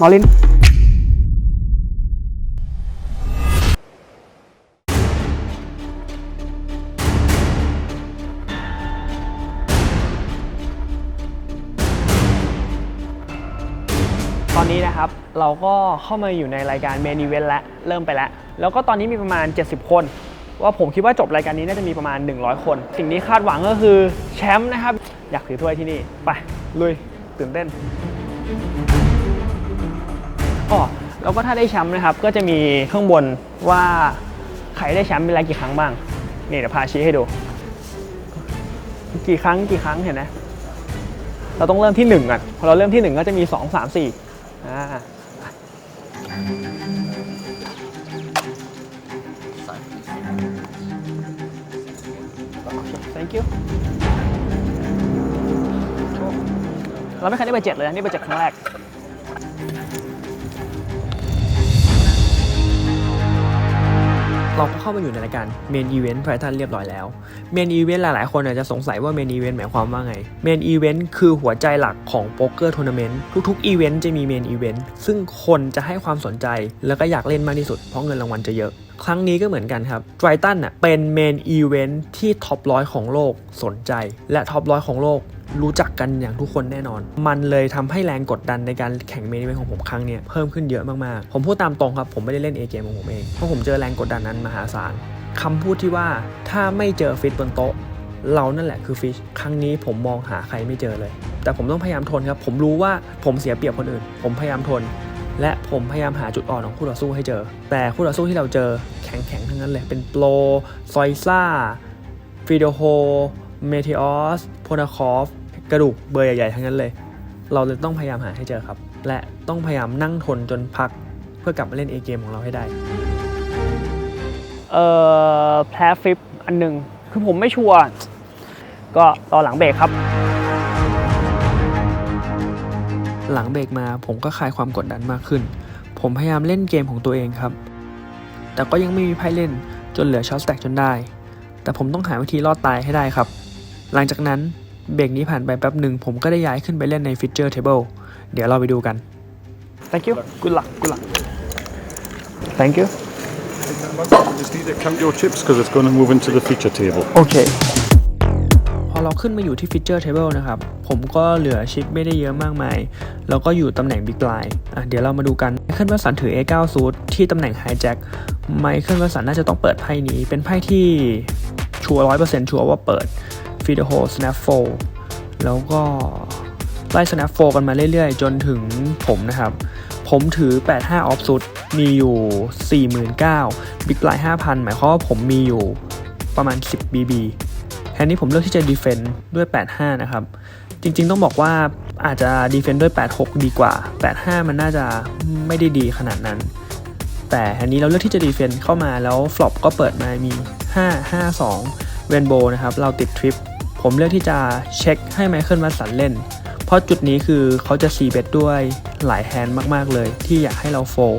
อลินตอนนี้นะครับเราก็เข้ามาอยู่ในรายการเมนอีเวนต์แล้วเริ่มไปแล้วก็ตอนนี้มีประมาณ70คนว่าผมคิดว่าจบรายการนี้น่าจะมีประมาณ100คนสิ่งที่คาดหวังก็คือแชมป์นะครับอยากถือถ้วยที่นี่ไปลุยตื่นเต้นแล้วก็ถ้าได้แชมป์นะครับก็จะมีข้างบนว่าใครได้แชมป์เป็นอะไรกี่ครั้งบ้างนี่เดี๋ยวพาชี้ให้ดูกี่ครั้งเห็นไหมเราต้องเริ่มที่1ก่อนพอเราเริ่มที่1ก็จะมี2 3 4thank you เราไม่เคยได้เบอร์ 7เลยนะนี่เบอร์ 7ครั้งแรกเราก็เข้ามาอยู่ในรายการ Main Event Python เรียบร้อยแล้ว Main Event หลายๆคนอาจจะสงสัยว่า Main Event หมายความว่าไง Main Event คือหัวใจหลักของโป๊กเกอร์ทัวร์นาเมนต์ทุกๆ Event จะมี Main Event ซึ่งคนจะให้ความสนใจแล้วก็อยากเล่นมากที่สุดเพราะเงินรางวัลจะเยอะครั้งนี้ก็เหมือนกันครับ Triton เป็น Main Event ที่ท็อป100ของโลกสนใจและท็อป100ของโลกรู้จักกันอย่างทุกคนแน่นอนมันเลยทำให้แรงกดดันในการแข่งเมนอีเวนต์ของผมครั้งนี้เพิ่มขึ้นเยอะมากๆผมพูดตามตรงครับผมไม่ได้เล่นเกมของผมเองเพราะผมเจอแรงกดดันนั้นมหาศาลคำพูดที่ว่าถ้าไม่เจอฟิชบนโต๊ะเรานั่นแหละคือฟิชครั้งนี้ผมมองหาใครไม่เจอเลยแต่ผมต้องพยายามทนครับผมรู้ว่าผมเสียเปรียบคนอื่นผมพยายามทนและผมพยายามหาจุดอ่อนของคู่ต่อสู้ให้เจอแต่คู่ต่อสู้ที่เราเจอแข็งๆทั้งนั้นเลยเป็นโปรซอยซ่าฟิโดโฮเมเทออสโพนาคอฟกระดูกเบอร์ใหญ่ๆทั้งนั้นเลยเราเลยต้องพยายามหาให้เจอครับและต้องพยายามนั่งทนจนพักเพื่อกลับมาเล่นเกมของเราให้ได้แพ้ฟิปอันหนึ่งคือผมไม่ชัวร์ก็รอหลังเบรกครับหลังเบรกมาผมก็คลายความกดดันมากขึ้นผมพยายามเล่นเกมของตัวเองครับแต่ก็ยังไม่มีไพ่เล่นจนเหลือช็อตสแต็กจนได้แต่ผมต้องหาวิธีรอดตายให้ได้ครับหลังจากนั้นเบรกนี้ผ่านไปแป๊บหนึ่งผมก็ได้ย้ายขึ้นไปเล่นใน Feature Table เดี๋ยวเราไปดูกัน Thank you Good luck Thank you You just need to count your chips because it's going to move into the feature table โอเคพอเราขึ้นมาอยู่ที่ Feature Table นะครับผมก็เหลือชิปไม่ได้เยอะมากมายแล้วก็อยู่ตำแหน่ง Big Blind เดี๋ยวเรามาดูกันไมเคิล วัตสันถือ A9 ซูทที่ตำแหน่ง Hijack ไมเคิล วัตสันน่าจะต้องเปิดไพ่นี้เป็นไพ่ที่ชัวร์ 100% ชัวร์ว่าเปิดฟีดโฮ snap fold แล้วก็ไล่ snap fold กันมาเรื่อยๆจนถึงผมนะครับผมถือ85 off suit มีอยู่ 49,000 big blind 5,000 หมายความว่าผมมีอยู่ประมาณ10 bb แทนนี้ผมเลือกที่จะ defend ด้วย 85 นะครับจริงๆต้องบอกว่าอาจจะ defend ด้วย 86 ดีกว่า 85 มันน่าจะไม่ได้ดีขนาดนั้นแต่แทนนี้เราเลือกที่จะ defend เข้ามาแล้ว flop ก็เปิดมามี 5-5-2 เวนโบนะครับเราติดทริปผมเลือกที่จะเช็คให้ไมเคิล วัตสันเล่นเพราะจุดนี้คือเขาจะซีเบตด้วยหลายแฮนด์มากๆเลยที่อยากให้เราโฟล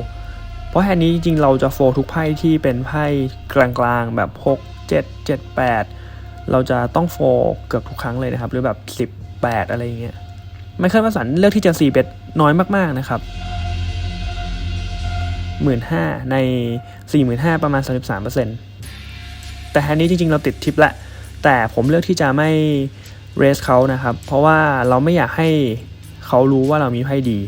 เพราะแฮนด์นี้จริงๆเราจะโฟลทุกไพ่ที่เป็นไพ่กลางๆแบบ6 7 7 8เราจะต้องโฟลเกือบทุกครั้งเลยนะครับหรือแบบ18อะไรอย่างเงี้ยไมเคิล วัตสันเลือกที่จะซีเบตน้อยมากๆนะครับ 15,000 ใน 45,000 ประมาณ 33%แต่แฮนด์นี้จริงๆเราติดทิปแหละแต่ผมเลือกที่จะไม่เรสเขานะครับเพราะว่าเราไม่อยากให้เขารู้ว่าเรามีไพ่ดี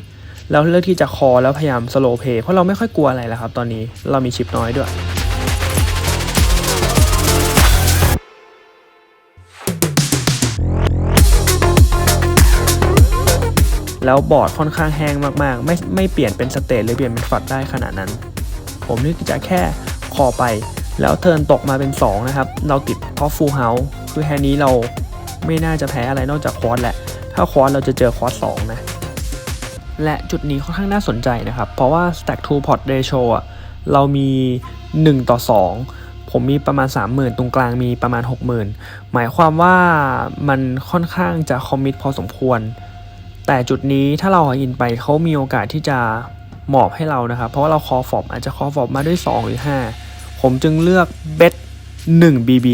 แล้วเลือกที่จะคอแล้วพยายามสโลว์เพย์เพราะเราไม่ค่อยกลัวอะไรแล้วครับตอนนี้เรามีชิปน้อยด้วยแล้วบอร์ดค่อนข้างแห้งมากๆไม่เปลี่ยนเป็นสเตทหรือเปลี่ยนเป็นฟลัดได้ขนาดนั้นผมเลือกที่จะแค่คอไปแล้วเทิร์นตกมาเป็น2นะครับเราติดท็อปฟูลเฮาส์คือแฮนด์นี้เราไม่น่าจะแพ้อะไรนอกจากควอตแหละถ้าควอตเราจะเจอควอต2นะและจุดนี้ค่อนข้างน่าสนใจนะครับเพราะว่า stack to pot ratio เรามี1:2ผมมีประมาณ 30,000 ตรงกลางมีประมาณ 60,000 หมายความว่ามันค่อนข้างจะคอมมิตพอสมควรแต่จุดนี้ถ้าเราอินไปเขามีโอกาสที่จะหมอบให้เรานะครับเพราะว่าเราคอฟอบอาจจะคอฟอบมาด้วย2หรือ5ผมจึงเลือกเบท1 BB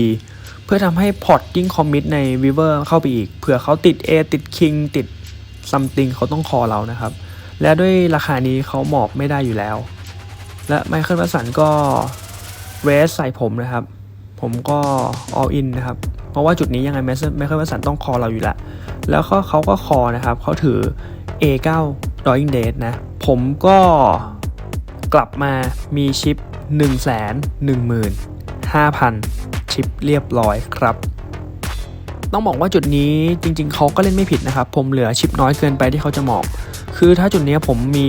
เพื่อทำให้พอร์ตยิ่งคอมมิตใน River เข้าไปอีกเผื่อเขาติด A ติด King ติด Something เขาต้องคอเรานะครับ และด้วยราคานี้เขาหมอบไม่ได้อยู่แล้วและไมเคิล วัตสันก็เรสใส่ผมนะครับผมก็ all in นะครับเพราะว่าจุดนี้ยังไงไมเคิล วัตสันต้องคอเราอยู่ละแล้วเขาก็คอนะครับเขาถือ A9 Drawing Date นะผมก็กลับมามีชิป 115,000 ชิปเรียบร้อยครับต้องบอกว่าจุดนี้จริงๆเขาก็เล่นไม่ผิดนะครับผมเหลือชิปน้อยเกินไปที่เขาจะหมอบคือถ้าจุดนี้ผมมี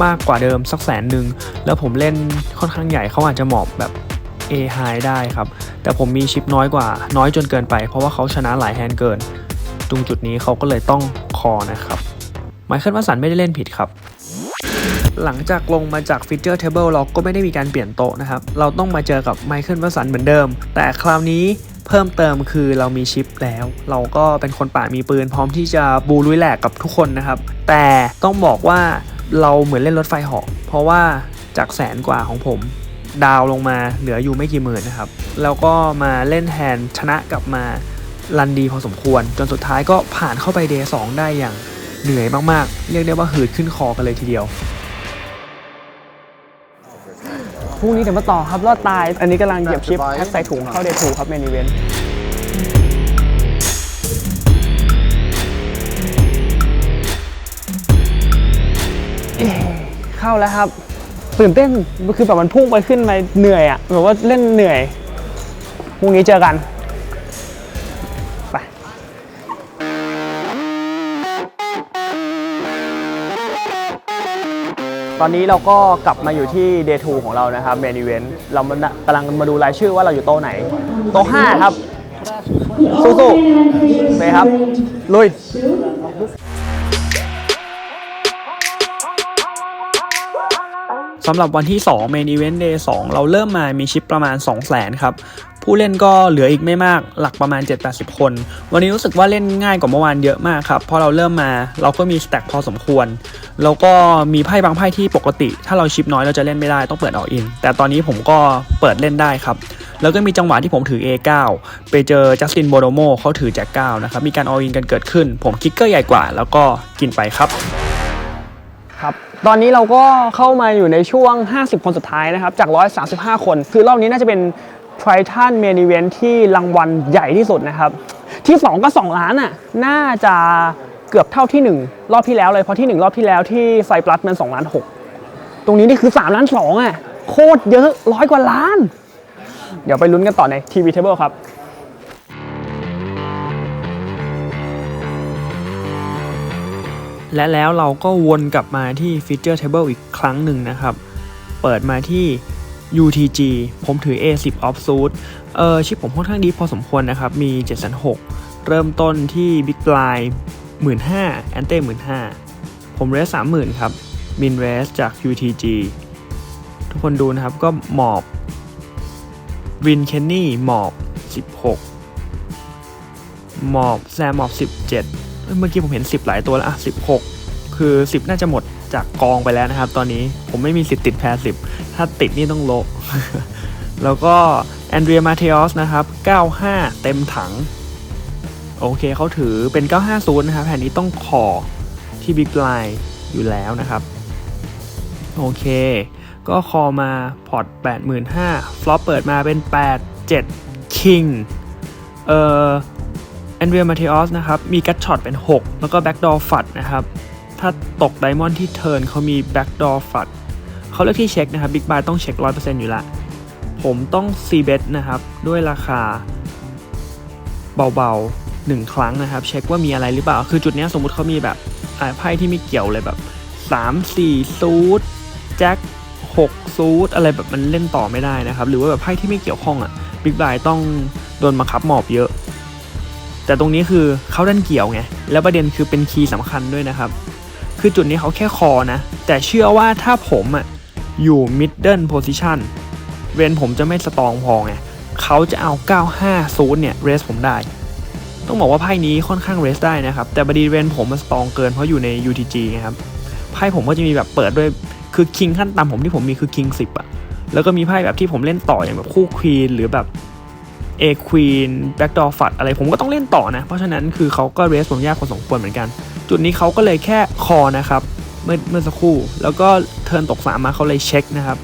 มากกว่าเดิมสัก100,000แล้วผมเล่นค่อนข้างใหญ่เขาอาจจะหมอบแบบ A high ได้ครับแต่ผมมีชิปน้อยจนเกินไปเพราะว่าเขาชนะหลายแฮนด์เกินตรงจุดนี้เขาก็เลยต้องคอนะครับไมเคิล วัตสันไม่ได้เล่นผิดครับหลังจากลงมาจากฟีเจอร์เทเบิลเราก็ไม่ได้มีการเปลี่ยนโต๊ะนะครับเราต้องมาเจอกับไมเคิล วัตสันเหมือนเดิมแต่คราวนี้เพิ่มเติมคือเรามีชิปแล้วเราก็เป็นคนป่ามีปืนพร้อมที่จะบูลุยแหลกกับทุกคนนะครับแต่ต้องบอกว่าเราเหมือนเล่นรถไฟเหาะเพราะว่าจาก100,000 กว่าของผมดาวลงมาเหลืออยู่ไม่กี่หมื่นนะครับแล้วก็มาเล่นแทนชนะกลับมารันดีพอสมควรจนสุดท้ายก็ผ่านเข้าไปเดย์ 2ได้อย่างเหนื่อยมากๆเรียกได้ว่าหืดขึ้นคอกันเลยทีเดียวพรุ่งนี้เดี๋ยวมาต่อครับรอดตายอันนี้กำลังเหยียบชิปแพ็คใส่ถุงเข้าเดย์ 2ครับเมนอีเวนต์เข้าแล้วครับตื่นเต้นคือแบบมันพุ่งไปขึ้นไปเหนื่อยอ่ะแบบว่าเล่นเหนื่อยพรุ่งนี้เจอกันไปตอนนี้เราก็กลับมาอยู่ที่ Day 2 ของเรานะครับ Main Event เรากำลังมาดูรายชื่อว่าเราอยู่โต๊ะไหนโต๊ะ 5 ครับสู้ๆไปครับลุยสำหรับวันที่2 Main Event Day 2เราเริ่มมามีชิปประมาณ 200,000 ครับผู้เล่นก็เหลืออีกไม่มากหลักประมาณ 7-80 คนวันนี้รู้สึกว่าเล่นง่ายกว่าเมื่อวานเยอะมากครับเพราะเราเริ่มมาเราก็มีสแต็กพอสมควรแล้วก็มีไพ่บางไพ่ที่ปกติถ้าเราชิปน้อยเราจะเล่นไม่ได้ต้องเปิดall inแต่ตอนนี้ผมก็เปิดเล่นได้ครับแล้วก็มีจังหวะที่ผมถือ A9 ไปเจอจัสตินโบโดโมเขาถือแจ็ค9นะครับมีการall inกันเกิดขึ้นผมคิกเกอร์ใหญ่กว่าแล้วก็กินไปครับตอนนี้เราก็เข้ามาอยู่ในช่วง50คนสุดท้ายนะครับจาก135คนคือรอบนี้น่าจะเป็น Triton Main Event ที่รางวัลใหญ่ที่สุดนะครับที่2ก็2ล้านอ่ะน่าจะเกือบเท่าที่1รอบที่แล้วเลยเพราะที่1รอบที่แล้วที่ไซปรัสมัน2ล้าน6ตรงนี้นี่คือ3ล้าน2อ่ะโคตรเยอะ100 กว่าล้านเดี๋ยวไปลุ้นกันต่อใน TV Table ครับและแล้วเราก็วนกลับมาที่ Feature Table อีกครั้งหนึ่งนะครับเปิดมาที่ UTG ผมถือ A10 Offsuit ชิปผมค่อนข้างดีพอสมควรนะครับมี 7,600 เริ่มต้นที่ Big Blind 15,000 Ante 15,000 ผมเรส 30,000 ครับ Min Race จาก UTG ทุกคนดูนะครับก็หมอบวินเคนนี่หมอบ 16 หมอบแซมหมอบ 17เมื่อกี้ผมเห็น10หลายตัวแล้ว16คือ10น่าจะหมดจากกองไปแล้วนะครับตอนนี้ผมไม่มีสิทธิ์ติดแพร10ถ้าติดนี่ต้องโละ แล้วก็แอนเดรียมาเทอสนะครับ95เต็มถังโอเคเขาถือเป็น950นะครับแผ่นนี้ต้องคอที่บิ๊กไลน์อยู่แล้วนะครับโอเคก็คอมาพอร์ต 85,000 ฟลอปเปิดมาเป็น87คิงแอนเดรียมาเทอสนะครับมีกัตช็อตเป็น6แล้วก็แบ็กดอร์ฟัดนะครับถ้าตกไดมอนด์ที่เทิร์นเขามีแบ็กดอร์ฟัดเขาเลือกที่เช็คนะครับบิ๊กบายต้องเช็ค 100% อยู่ละผมต้องซีเบทนะครับด้วยราคาเบาๆ1ครั้งนะครับเช็คว่ามีอะไรหรือเปล่าคือจุดนี้สมมุติเขามีแบบไพ่ที่ไม่เกี่ยวเลยแบบ3-4ซูทแจ็ค6ซูทอะไรแบบมันเล่นต่อไม่ได้นะครับหรือว่าแบบไพ่ที่ไม่เกี่ยวข้องบิ๊กบายต้องโดนบังคับหมอบเยอะแต่ตรงนี้คือเขาดันเกี่ยวไงแล้วประเด็นคือเป็นคีย์สำคัญด้วยนะครับคือจุดนี้เขาแค่คอนะแต่เชื่อว่าถ้าผมอยู่ middle position เวนผมจะไม่สตรองพอไงเขาจะเอา95ซูทเนี่ยเรสผมได้ต้องบอกว่าไพ่นี้ค่อนข้างเรสได้นะครับแต่บดีเวนผมมันสตรองเกินเพราะอยู่ใน UTG นะครับไพ่ผมก็จะมีแบบเปิดด้วยคือคิงขั้นต่ำผมที่ผมมีคือคิง10แล้วก็มีไพ่แบบที่ผมเล่นต่ออย่างแบบคู่ควีนหรือแบบเอควีนแบ็กดอร์ฟัดอะไรผมก็ต้องเล่นต่อนะเพราะฉะนั้นคือเขาก็เรสผมยากพอสมควรเหมือนกันจุดนี้เขาก็เลยแค่คอนะครับ เมื่อสักครู่แล้วก็เทิร์นตก3มาเขาเลยเช็คนะครับ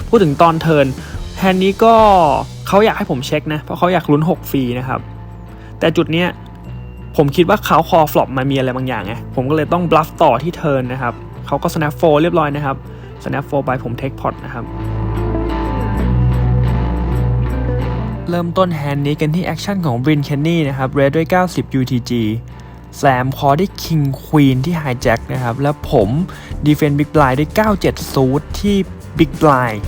พูดถึงตอนเทิร์นแฮนด์นี้ก็เขาอยากให้ผมเช็คนะเพราะเขาอยากลุ้น6ฟรีนะครับแต่จุดเนี้ยผมคิดว่าเขาคอฟลอปมามีอะไรบางอย่างไงผมก็เลยต้องบลัฟต่อที่เทิร์นนะครับเขาก็ snap 4เรียบร้อยนะครับ snap 4ไปผม take pot นะครับเริ่มต้นแฮนด์นี้กันที่แอคชั่นของบรินเคนนี่นะครับเรดด้วย90 UTG แซมคอได้ King Queen ที่ Hijack นะครับแล้วผม Defend Big Blind ด้วย97ซูทที่ Big Blind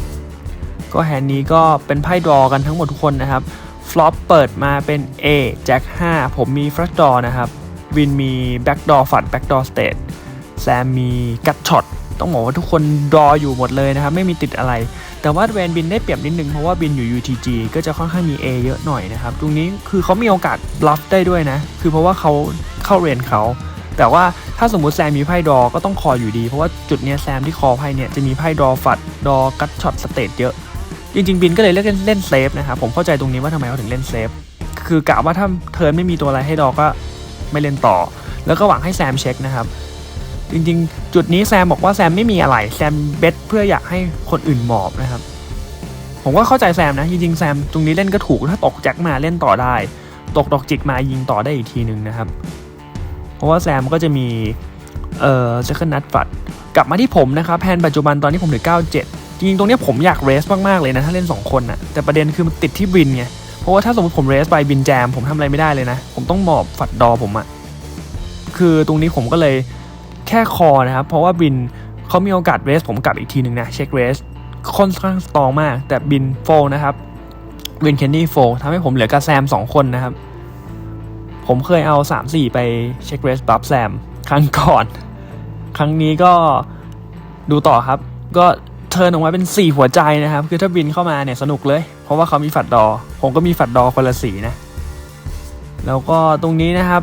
ก็แฮนด์นี้ก็เป็นไพ่ดรอกันทั้งหมดทุกคนนะครับฟลอปเปิดมาเป็น A แจ็ค5ผมมี Flush Draw นะครับวินมี Backdoor ฝัด Backdoor State แซมมีกัดช็อตต้องบอกว่าทุกคนดรออยู่หมดเลยนะครับไม่มีติดอะไรแต่ว่าแวนบินได้เปรียบนิดนึงเพราะว่าบินอยู่ UTG ก็จะค่อนข้างมี A เยอะหน่อยนะครับตรงนี้คือเขามีโอกาสบลัฟได้ด้วยนะคือเพราะว่าเขาเข้าเรนเขาแต่ว่าถ้าสมมุติแซมมีไพ่ดรอก็ต้องคออยู่ดีเพราะว่าจุดนี้แซมที่คอไพ่เนี่ยจะมีไพ่ดรอฝัดดรอกัดช็อตสเตทเยอะจริงๆบินก็เลยเลือกเล่นเซฟนะครับผมเข้าใจตรงนี้ว่าทำไมเขาถึงเล่นเซฟคือกะว่าถ้าเทิร์นไม่มีตัวอะไรให้ดรอก็ไม่เล่นต่อแล้วก็หวังให้แซมเช็คนะครับจริงๆจุดนี้แซมบอกว่าแซมไม่มีอะไรแซมเบทเพื่ออยากให้คนอื่นหมอบนะครับผมก็เข้าใจแซมนะจริงๆแซมตรงนี้เล่นก็ถูกถ้าตกแจ็คมาเล่นต่อได้ตกดอกจิกมายิงต่อได้อีกทีนึงนะครับเพราะว่าแซมก็จะมีsecond nut ฝัดกลับมาที่ผมนะครับแพนปัจจุบันตอนนี้ผมถือ97จริงๆตรงนี้ผมอยากเรสมากๆเลยนะถ้าเล่น2คนนะแต่ประเด็นคือมันติดที่บินไงเพราะว่าถ้าสมมติผมเรสไปบินแจมผมทำอะไรไม่ได้เลยนะผมต้องหมอบฝัดดอผมอะคือตรงนี้ผมก็เลยแค่คอนะครับเพราะว่าบินเขามีโอกาสเรสผมกลับอีกทีนึงนะเช็คเรสค่อนข้างสตรองมากแต่บินโฟนะครับวินเคนนี่โฟทำให้ผมเหลือกับแซม2คนนะครับผมเคยเอา 3-4 ไปเช็คเรสบัฟแซมครั้งก่อนครั้งนี้ก็ดูต่อครับก็เทิร์นออกมาเป็น4หัวใจนะครับคือถ้าบินเข้ามาเนี่ยสนุกเลยเพราะว่าเขามีฝัดดอผมก็มีฝัดดอคนละสีนะแล้วก็ตรงนี้นะครับ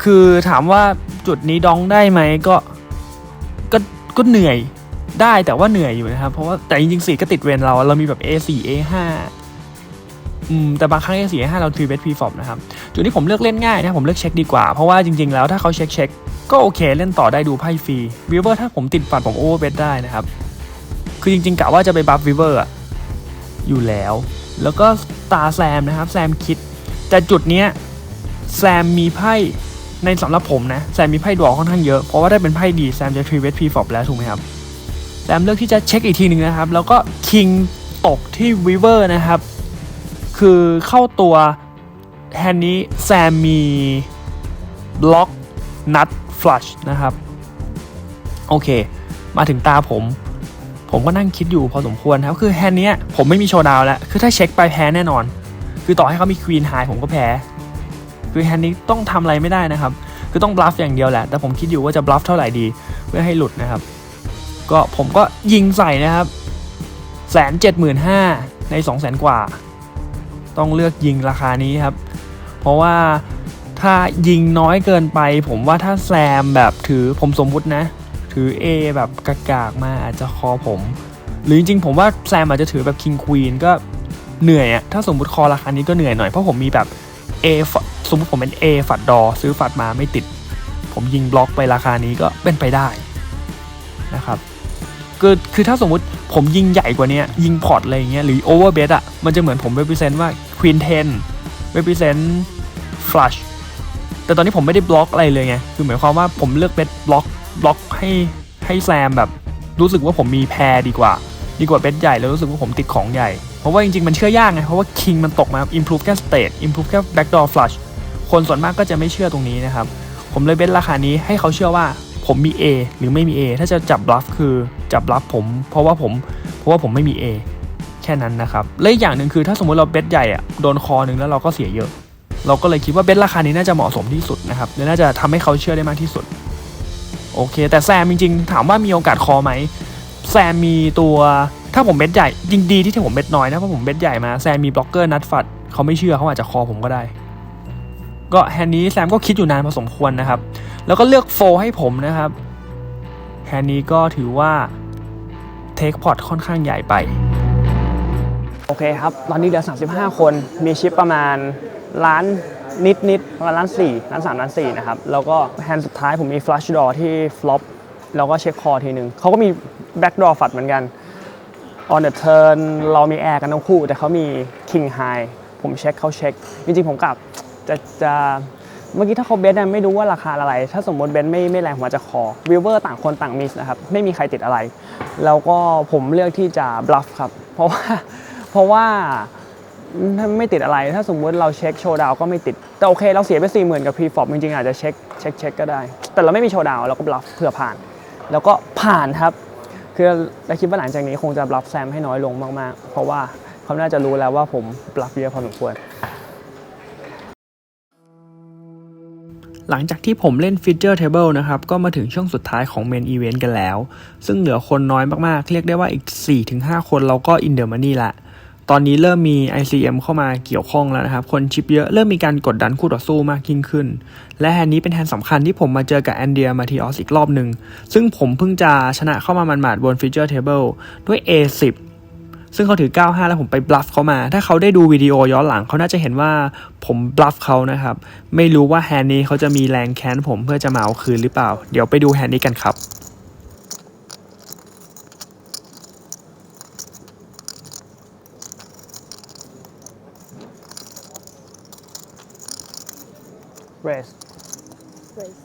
คือถามว่าจุดนี้ดองได้ไหมก็เหนื่อยได้แต่ว่าเหนื่อยอยู่นะครับเพราะว่าแต่จริงๆ4ก็ติดเรนเรามีแบบ A4 A5 แต่บางครั้ง A4 A5 เราทรีเบสพรีฟอร์มนะครับจุดนี้ผมเลือกเล่นง่ายนะผมเลือกเช็คดีกว่าเพราะว่าจริงๆแล้วถ้าเขาเช็คก็โอเคเล่นต่อได้ดูไพ่ฟรีวิเวอร์ถ้าผมติดฝัดผมโอเวอร์เบสได้นะครับคือจริงๆกะว่าจะไปบัฟวิเวอร์อยู่แล้วก็ตาแซมนะครับแซมคิดแต่จุดเนี้ยแซมมีไพ่ในสำหรับผมนะแซมมีไพ่ดรอค่อนข้างเยอะเพราะว่าได้เป็นไพ่ดีแซมจะทรีเวสพรีฟอร์มแล้วถูกไหมครับแซมเลือกที่จะเช็คอีกทีหนึ่งนะครับแล้วก็คิงตกที่วิเวอร์นะครับคือเข้าตัวแฮนด์นี้แซมมีบล็อกนัทฟลัชนะครับโอเคมาถึงตาผมก็นั่งคิดอยู่พอสมควรครับคือแฮนด์นี้ผมไม่มีโชว์ดาวแล้วคือถ้าเช็คไปแพ้แน่นอนคือต่อให้เขามีควีนไฮผมก็แพ้คือแฮนด์นี้ต้องทำอะไรไม่ได้นะครับคือต้องบลัฟอย่างเดียวแหละแต่ผมคิดอยู่ว่าจะบลัฟเท่าไหร่ดีเพื่อให้หลุดนะครับก็ผมก็ยิงใส่นะครับ175,000ใน 200,000 กว่าต้องเลือกยิงราคานี้ครับเพราะว่าถ้ายิงน้อยเกินไปผมว่าถ้าแซมแบบถือผมสมมุตินะถือ A แบบกากๆมาอาจจะคอผมหรือจริงๆผมว่าแซมอาจจะถือแบบ King Queen ก็เหนื่อยอะถ้าสมมุติคอราคานี้ก็เหนื่อยหน่อยเพราะผมมีแบบ A สมมุติผมเป็น A ฝัดดอซื้อฝัดมาไม่ติดผมยิงบล็อกไปราคานี้ก็เป็นไปได้นะครับคือถ้าสมมุติผมยิงใหญ่กว่านี้ยิงพอร์ตอะไรอย่างเงี้ยหรือ Overbet อะมันจะเหมือนผม represent ว่า Queen 10 represent Flush แต่ตอนนี้ผมไม่ได้บล็อกอะไรเลยไงคือหมายความว่าผมเลือกเบทบล็อกให้แซมแบบรู้สึกว่าผมมีแพรดีกว่าเบทใหญ่แล้วรู้สึกว่าผมติดของใหญ่เพราะว่าจริงๆมันเชื่อยากไงเพราะว่า King มันตกมา improve แค่ state improve แค่ backdoor flush คนส่วนมากก็จะไม่เชื่อตรงนี้นะครับผมเลยเบทราคานี้ให้เขาเชื่อว่าผมมี A หรือไม่มี A ถ้าจะจับบลัฟคือจับบลัฟผมเพราะว่าผมไม่มี A แค่นั้นนะครับและอีกอย่างหนึ่งคือถ้าสมมุติเราเบทใหญ่อะโดนคอหนึ่งแล้วเราก็เสียเยอะเราก็เลยคิดว่าเบทราคานี้น่าจะเหมาะสมที่สุดนะครับและน่าจะทำให้เขาเชื่อได้มากที่สุดโอเคแต่แซมจริงๆถามว่ามีโอกาสคอไหมแซมมีตัวถ้าผมเบทใหญ่จริงดีที่ผมเบทน้อยนะเพราะผมเบทใหญ่มาแซมมีบล็อกเกอร์นัดฟัดเขาไม่เชื่อเขาอาจจะคอผมก็ได้ก็แฮนด์นี้แซมก็คิดอยู่นานพอสมควรนะครับแล้วก็เลือกโฟให้ผมนะครับแฮนด์นี้ก็ถือว่าเทคพอร์ตค่อนข้างใหญ่ไปโอเคครับตอนนี้เหลือ35คนมีชิปประมาณ1.7 นิดประมาณล้านสี่ล้านสามล้านสี่นะครับแล้วก็แฮนด์สุดท้ายผมมี flush draw ที่ flop แล้วก็เช็คคอทีนึงเขาก็มี back draw ฝัดเหมือนกัน on the turn เรามีแอร์กันทั้งคู่แต่เขามี king high ผมเช็คเขาเช็คจริงๆผมกับจะเมื่อกี้ถ้าเขาเบสเนี่ยไม่รู้ว่าราคาอะไรถ้าสมมติเบสไม่แรงผมอาจจะคอวิวเวอร์ต่างคนต่างมิสนะครับไม่มีใครติดอะไรแล้วก็ผมเลือกที่จะ bluff ครับเพราะว่าถ้าไม่ติดอะไรถ้าสมมติเราเช็คโชว์ดาวก็ไม่ติดแต่โอเคเราเสียไป 40,000 กับพรีฟอปจริงๆอาจจะเช็คก็ได้แต่เราไม่มีโชว์ดาวเราก็ bluff เพื่อผ่านแล้วก็ผ่านครับคือเราคิดว่าหลังจากนี้คงจะ bluff แซมให้น้อยลงมากๆเพราะว่าเขาน่าจะรู้แล้วว่าผม bluff เยอะพอสมควรหลังจากที่ผมเล่น Feature Table นะครับก็มาถึงช่วงสุดท้ายของ Main Event กันแล้วซึ่งเหลือคนน้อยมากๆเรียกได้ว่าอีก 4-5 คนเราก็ in the money ละตอนนี้เริ่มมี ICM เข้ามาเกี่ยวข้องแล้วนะครับคนชิปเยอะเริ่มมีการกดดันคู่ต่อสู้มากยิ่งขึ้นและแฮนด์นี้เป็นแฮนด์สำคัญที่ผมมาเจอกับแอนเดียมาทีออสอีกรอบหนึ่งซึ่งผมเพิ่งจะชนะเข้ามาหมาดๆบน Feature Table ด้วย A10ซึ่งเขาถือ 95 แล้วผมไปบลัฟเขามาถ้าเขาได้ดูวิดีโอย้อนหลังเขาน่าจะเห็นว่าผมบลัฟเขานะครับไม่รู้ว่าแฮนด์นี้เขาจะมีแรงแค้นผมเพื่อจะมาเอาคืนหรือเปล่าเดี๋ยวไปดูแฮนด์นี้กันครับ raise raise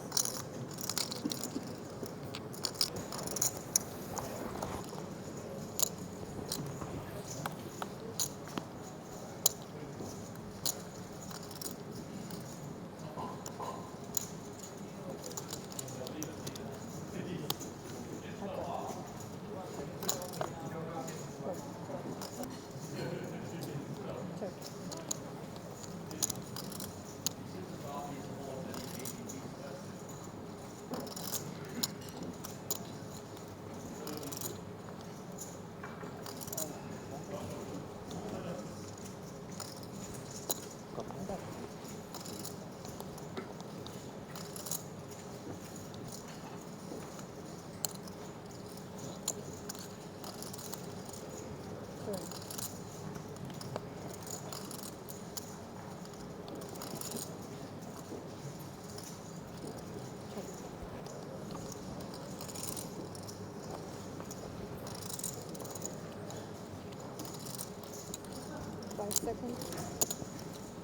5 seconds.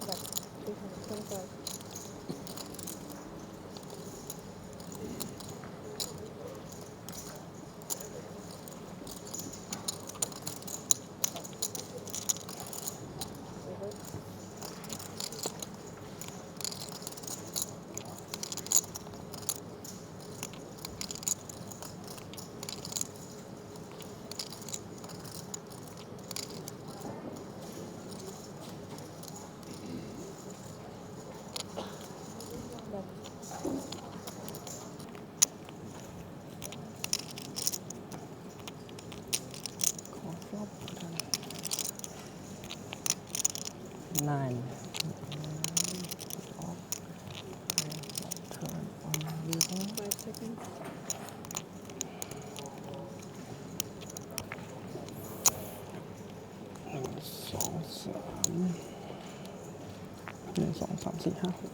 Back 325. Nine. Turn on river. 5 seconds. 1 2 3 4 5 65 seconds.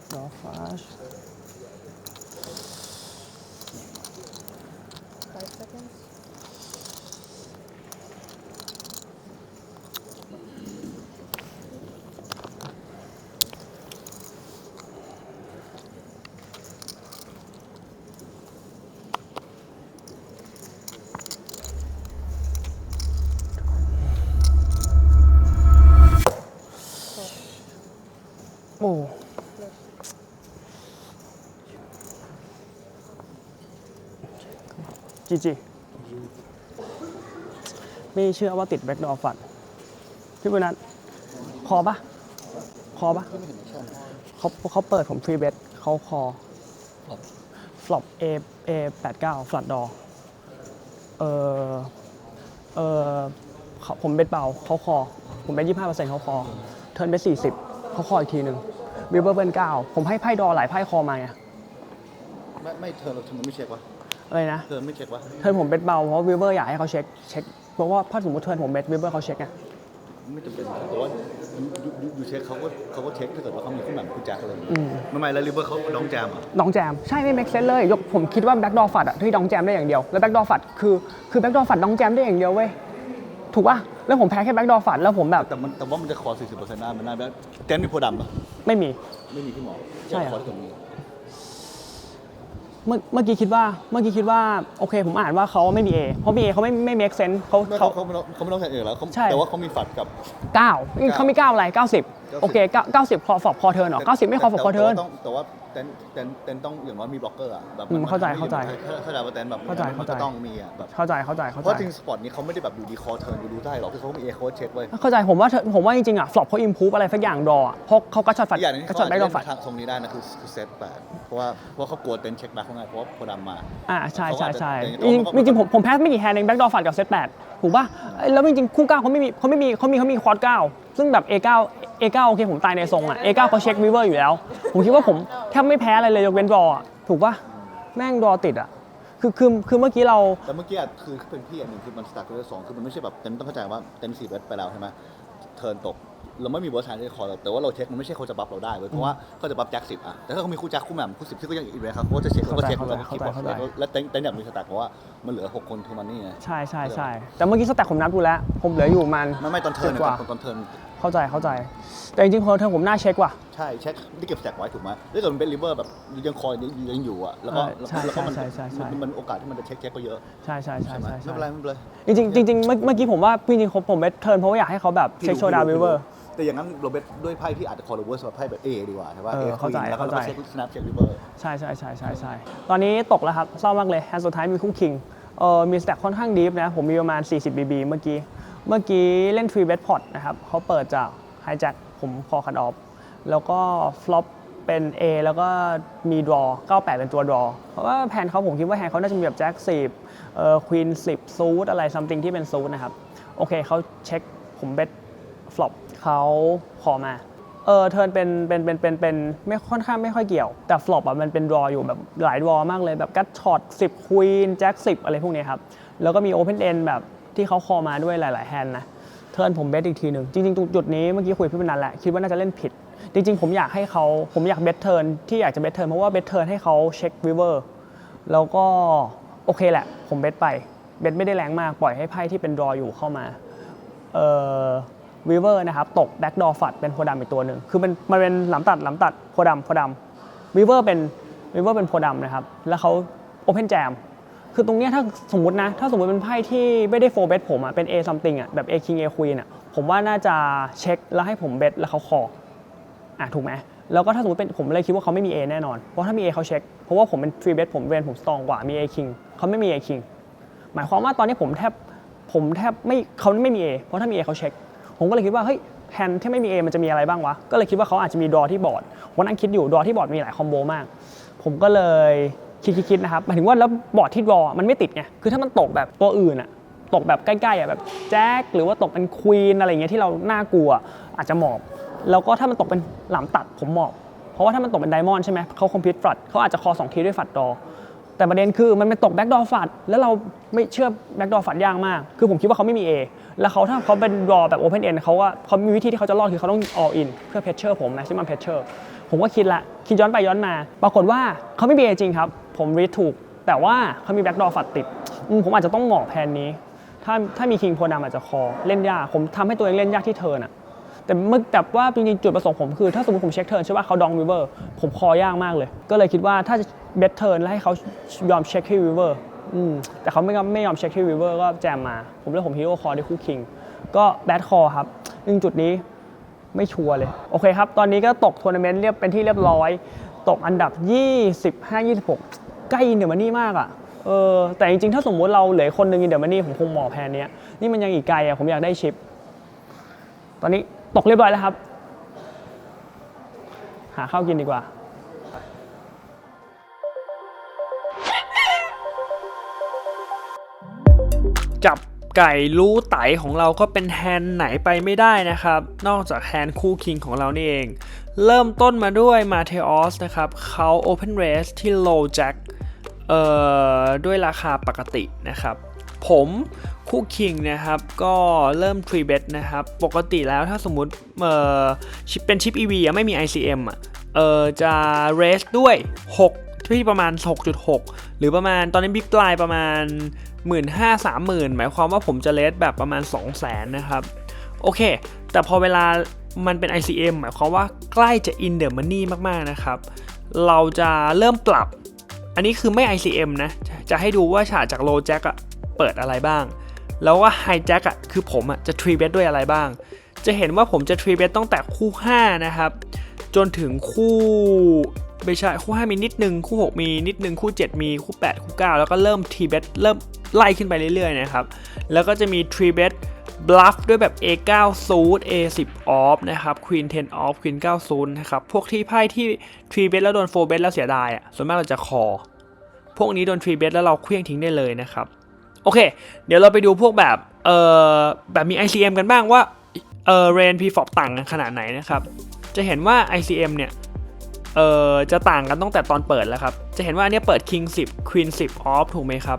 Draw flash. 5 seconds. GG ไม่เชื่อว่าติดแบ็กดอร์ฟัดพี่บุญนัทคอปะเขาเปิดผมฟรีเบสเขาคอฟลอป A 89ฟลัดดอผมเบสเบาเขาคอผมเบส25%เขาคอเทิร์นเบส40เขาคออีกทีหนึ่งวิลเบอร์เบิร์น9ผมให้ไพ่ดอหลายไพ่คอมาไง ไม่เธอเราทำไมไม่เช็ควะ อะไรนะ เธอไม่เช็ควะ เทิร์นผมเบสเบาเพราะวิลเบอร์อยากให้เขาเช็คเพราะว่าถ้าสมมติเทิร์นผมเบสวิลเบอร์เขาเช็คไง ไม่จำเป็นแต่ว่าดูเช็คเขาก็เช็คถ้าเกิดว่าเขามีคู่แข่งคู่แจ็คอะไรไม่แล้วลิเวอร์เขาน้องแจมอ่ะ ดองแจมใช่ไม่เมคเซนเลยผมคิดว่าแบ็กดอร์ฟัดอะที่ดองแจมได้อย่างเดียวแล้วแบ็กดอร์ฟัดคือแบ็กดอร์ฟัดดองแจมได้อย่างเดียวเว้ยถูกป่ะแล้วผมแพ้แค่แบ็กดอร์ฟัดแล้วผมแบบ แต่ว่ามันจะคอ 40% ได้มันได้แบบแจมมีโพดำปะ ไม่มี ไม่มีที่หมอ ใช่เหรอ คอที่ตรงนี้ เมื่อกี้คิดว่าโอเคผมอ่านว่าเขาไม่มี A เพราะมี A เขาไม่เมคเซนเขา เขาไม่ต้องแทนเองแล้ว ใช่ แต่ว่าเขามีฝัดกับ 9เขามี9อะไร90โอเค90คอฟอบคอเทิร์นเหรอ90ไม่คอฟอบคอเทิร์น แต่ว่าเต้นต้องอย่างน้อยมีบล็อกเกอร์อ่ะแบบ เข้าใจ เข้าใจว่าเต้นแบบ เข้าใจ มันก็ต้องมีอ่ะแบบ เข้าใจ เพราะจริงสปอร์ตนี้เขาไม่ได้แบบดูดีคอเทิร์นดูได้หรอกที่เขามีเอโค้ดเช็คไว้ เข้าใจผมว่าจริงๆอ่ะฟลอปเขาอิมพูฟอะไรสักอย่างดอเพราะเขาก็ช็อตฟัด อีกอย่างหนึงที่ ก็ เขา ช็อต อาจ แบ็ จะ กด เล่ อน ฟัด ทางตรงนี้ได้นะคือเซต8เพราะว่าเขากลัวเต้นเช็คแบ็คเขาไงเพราะว่าโพดำมา ใช่ เขาอาจจะ จริงๆผมแพ้ไม่กี่แฮนด์เองแบ็กดอร์ฟัดกับเซต8ถูกป่ะแล้วจริงๆคู่9เขามีควอด9ซึ่งแบบ A9 โอเคผมตายในทรงอ่ะ A9 เขาเช็ควิเวอร์อยู่แล้วผมคิดว่าผมแทบไม่แพ้อะไรเลยยกเว้นรออ่ะถูกป่ะแม่งรอติดอ่ะคือเมื่อกี้เรา แต่เมื่อกี้คือเป็นพี่อันหนึ่งคือมันสตาร์ทด้วย2คือมันไม่ใช่แบบเต้นต้องเข้าใจว่าเต้น4เวทไปแล้วใช่ไหมเทิร์นตกเราไม่มีบอสชายที่คอเราแต่ว่าเราเช็คมันไม่ใช่เขาจะบัฟเราได้เว้ยเพราะว่าเขาจะบัฟแจ็ค10อ่ะแต่ถ้าเขามีคู่แจ็คคู่แหม่มคู่10ที่ก็ยังอีกเลยครับเขาก็จะเช็คเขาก็เช็คแล้วก็คิดว่าแล้วเต้นอยากมีสตาร์ทเพราะว่ามันเหลือ6คนทูมันนี่ไง ใช่แต่เมื่อกี้สแต็กผมนับดูแล้วผมเหลืออยู่มัน ไม่ตอนเทิร์น กว่า ตอนเทิร์น เข้าใจแต่จริงๆพอเทิร์นผมน่าเช็คว่ะ ใช่เช็คที่เก็บสแต็กไว้ถูกไหมถ้าเกิดมันเป็นริเวอร์แบบยังคอยยังอยู่อ่ะแล้วก็มันโอกาสที่มันจะเช็คก็เยอะ ใช่ ไม่เป็นไร จริงๆเมื่อกี้ผมว่าจริงๆผมเบสเทิร์นเพราะว่าอยากให้เขาแบบเช็คโชว์ดาววิเวอร์ แต่อย่างนั้นเราเบสด้วยไพ่ที่อาจจะคอร์เวอร์สำหรับไพ่แบบ A ดีกว่าใช่ป่ะ A เข้าใจ แล้วก็เช็ค snap เช็คริเวอร์ ใช่ตอนนี้ตกแล้วครับเศร้ามากเลยแฮนด์สุดท้ายมีคู่คิงมีสแต็กค่อนข้างดีฟนะผมมีประมาณ40 BB เมื่อกี้เล่น3 bet pot นะครับเขาเปิดจากไฮแจ็คผมคอคัดออฟแล้วก็ฟลอปเป็น A แล้วก็มีดรอ98เป็นตัวดรอเพราะว่าแผนเขาผมคิดว่าแฮนด์เขาน่าจะมีแบบแจ็ค10ควีน10ซูทอะไรซัมติงที่เป็นซูทนะครับโอเคเขาเช็คผมเบสฟลอปเขาขอมาเทิร์นเป็นไม่ค่อนข้างไม่ค่อยเกี่ยวแต่ฟลอปอ่ะมันเป็นดรออยู่แบบหลายดรอมากเลยแบบกัตช็อต10ควีนแจ็ค10อะไรพวกนี้ครับแล้วก็มีโอเพนเอ็นแบบที่เขาคอมาด้วยหลายๆแฮนด์นะเทิร์นผมเบสอีกทีหนึ่งจริงๆจุดนี้เมื่อกี้คุยพี่เป็นนันแหละคิดว่าน่าจะเล่นผิดจริงๆผมอยากเบสเทิร์นที่อยากจะเบสเทิร์นเพราะว่าเบสเทิร์นให้เขาเช็ควิเวอร์แล้วก็โอเคแหละผมเบสไปเบสไม่ได้แรงมากปล่อยให้ไพ่ที่เป็นดรออยู่เข้ามาวิเวอร์นะครับตกแบ็กดอร์ฟัดเป็นโพดำอีกตัวหนึ่งคือมันเป็นหลำตัดโพดำวิเวอร์เป็นโพดำนะครับแล้วเขาโอเพนแจมคือตรงเนี้ยถ้าสมมติเป็นไพ่ที่ไม่ได้โฟร์เบสผมอ่ะเป็น A something อ่ะแบบ A king A queen อ่ะผมว่าน่าจะเช็คแล้วให้ผมเบสแล้วเขาคอถูกไหมแล้วก็ถ้าสมมติเป็นผมเลยคิดว่าเขาไม่มี A แน่นอนเพราะถ้ามี A เขาเช็คเพราะว่าผมเป็นฟรีเบสผมสตรองกว่ามี A king เขาไม่มี A king หมายความว่าตอนนี้ผมแทบไม่เขาไม่มี A เพราะถ้ามี A เขาเช็คผมก็เลยคิดว่าเฮ้ยแฮนด์ที่ไม่มี A มันจะมีอะไรบ้างวะก็เลยคิดว่าเขาอาจจะมีดรอที่บอร์ดวันนั้นคิดอยู่ดรอที่บอร์ดมีหลายคอมโบมากผมก็เลยคิดนะครับหมายถึงว่าแล้วบอร์ดที่ดรอมันไม่ติดไงคือถ้ามันตกแบบตัวอื่นอะตกแบบใกล้ๆอะแบบแจ็คหรือว่าตกเป็นควีนอะไรเงี้ยที่เราน่ากลัวอาจจะหมอบแล้วก็ถ้ามันตกเป็นหลำตัดผมหมอบเพราะว่าถ้ามันตกเป็นไดมอนด์ใช่ไหมเขาคอมพิวต์ฟลัดเขาอาจจะคอ2ทีด้วยฟลัดดรอแต่ประเด็นคือมันเป็นตกแบ็กดอร์ฟัดแล้วเราไม่เชื่อแบ็กดอร์ฟัดยากมากคือผมคิดว่าเขาไม่มี A แล้วถ้าเขาเป็นดรอแบบโอเพนเอ็นเขามีวิธีที่เขาจะรอดคือเขาต้อง all in เพื่อเพชเชอร์ผม maximum pressure ผมก็คิดย้อนไปย้อนมาปรากฏว่าเขาไม่มี A จริงครับผมรีดถูกแต่ว่าเขามีแบ็กดอร์ฟัดติดผมอาจจะต้องหมอบแผนนี้ถ้ามีคิงโพดำอาจจะคอเล่นยากผมทำให้ตัวเองเล่นยากที่เทิร์นแต่ว่าจริงๆจุดประสงค์ผมคือถ้าสมมติผมเช็คเทิร์นใช่ป่ะเขาดองวิเวอร์ผมคอยากมากเลยก็เลยคิดว่าถ้าจะเบสเทิร์นแล้วให้เขายอมเช็คที่วิเวอร์แต่เขาไม่ยอมเช็คที่วิเวอร์ก็แจมมาผมฮีโร่คอด้วยคู่คิงก็แบทคอครับจุดนี้ไม่ชัวร์เลยโอเคครับตอนนี้ก็ตกทัวร์นาเมนต์เป็นที่เรียบร้อยตกอันดับ25-26ใกล้อินเดอร์มันนี่มากอ่ะ แต่จริงๆถ้าสมมุติเราเหลือคนหนึ่งอินเดอร์มันนี่ผมคงหมอบแพนเนี้ยนี่มันยังอีกไกลผมอยากได้ชิปตอนนี้ตกเรียบร้อยแล้วครับหาข้าวกินดีกว่าจับไก่รู้ไตของเราก็เป็นแฮนด์ไหนไปไม่ได้นะครับนอกจากแฮนด์คู่คิงของเรานี่เองเริ่มต้นมาด้วยมาเทออสนะครับเขา Open Race ที่ Low Jack ด้วยราคาปกตินะครับผมคู่คิงนะครับก็เริ่ม 3 bet นะครับปกติแล้วถ้าสมมุติชิปเป็นชิป EV ไม่มี ICM จะ race ด้วย6ที่ประมาณ 6.6 หรือประมาณตอนนี้ Big Line ประมาณ 15,000-30,000 หมายความว่าผมจะ race แบบประมาณ 200,000 นะครับโอเคแต่พอเวลามันเป็น ICM หมายความว่าใกล้จะ in the money มากๆนะครับเราจะเริ่มปรับอันนี้คือไม่ ICM นะจะให้ดูว่าฉากจาก Low Jack เปิดอะไรบ้างแล้วว่า High Jack คือผมจะ 3 bet ด้วยอะไรบ้างจะเห็นว่าผมจะ 3 bet ตั้งแต่คู่5นะครับจนถึงคู่ไม่ใช่คู่5มีนิดนึงคู่6มีนิดนึงคู่7มีคู่8คู่9แล้วก็เริ่ม 3 bet เริ่มไล่ขึ้นไปเรื่อยๆนะครับแล้วก็จะมี 3 bet bluff ด้วยแบบ A9 suit A10 off นะครับ Queen 10 off Queen 9 suit นะครับพวกที่ไพ่ที่3 bet แล้วโดน4 bet แล้วเสียดายส่วนมากเราจะคอพวกนี้โดน3 bet แล้วเราเคลื่องทิ้งได้เลยนะครับโอเคเดี๋ยวเราไปดูพวกแบบแบบมี ICM กันบ้างว่าrange preflop ต่างกันขนาดไหนนะครับจะเห็นว่า ICM เนี่ยจะต่างกันตั้งแต่ตอนเปิดแล้วครับจะเห็นว่าอันนี้เปิด King 10 Queen 10 off ถูกไหมครับ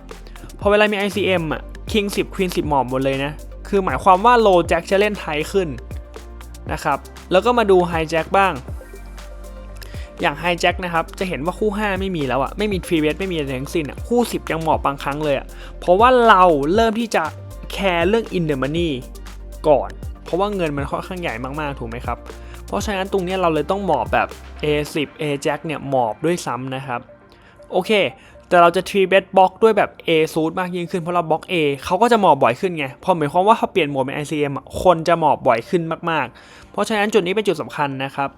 พอเวลามี ICM King 10 Queen 10 หมอบหมดเลยนะคือหมายความว่า Low Jack จะเล่นไทยขึ้นนะครับแล้วก็มาดู High Jack บ้างอย่าง High Jack นะครับจะเห็นว่าคู่5ไม่มีแล้วไม่มี3 bet ไม่มีอะไรทั้งสิ้นคู่10ยังหมอบบางครั้งเลยเพราะว่าเราเริ่มที่จะแคร์เรื่อง in the money ก่อนเพราะว่าเงินมันค่อนข้างใหญ่มากๆถูกไหมครับเพราะฉะนั้นตรงนี้เราเลยต้องหมอบแบบ A10 A Jack เนี่ยหมอบด้วยซ้ำนะครับโอเคแต่เราจะ 3 bet บล็อกด้วยแบบ A suit มากยิ่งขึ้นเพราะเราบล็อก A เขาก็จะหมอบบ่อยขึ้นไงพอหมายความว่าเขาเปลี่ยนโหมดเป็น ICM คนจะหมอบบ่อยขึ้นมากๆเพราะฉะนั้นจุดนี้เป็นจุดสำคัญนะครับ